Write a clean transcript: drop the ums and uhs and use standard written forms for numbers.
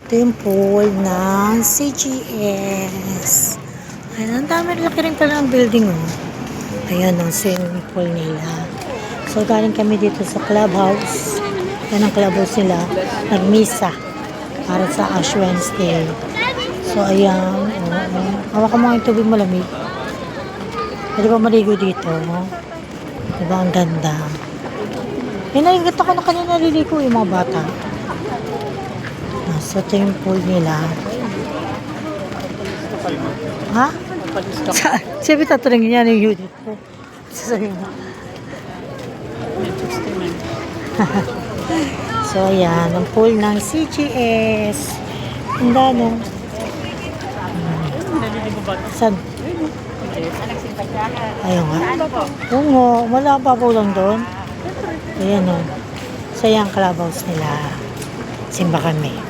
Ito yung pool ng CGS. Ayan, ang dami laki rin pala ng building, oh. Ayan, ang swimming pool nila. So, galing kami dito sa clubhouse. Yan ang clubhouse nila. Nagmisa para sa Ash Wednesday. So, ayan. Hawakan mo yung tubig malamig. Pwede ba maligo dito? Diba ang ganda? Naligat ako na kanina naliligo yung mga bata. So, ito yung pool nila. Ha? Siyempre tatanungin niya yung unit ko. Sasabihin mo. So, ayan. Ang pool ng CGS. Ang dano. Saan? Ayun nga. Oo nga. Wala pa po lang doon. Ayan o. So, ayan clubhouse nila. Simba kami.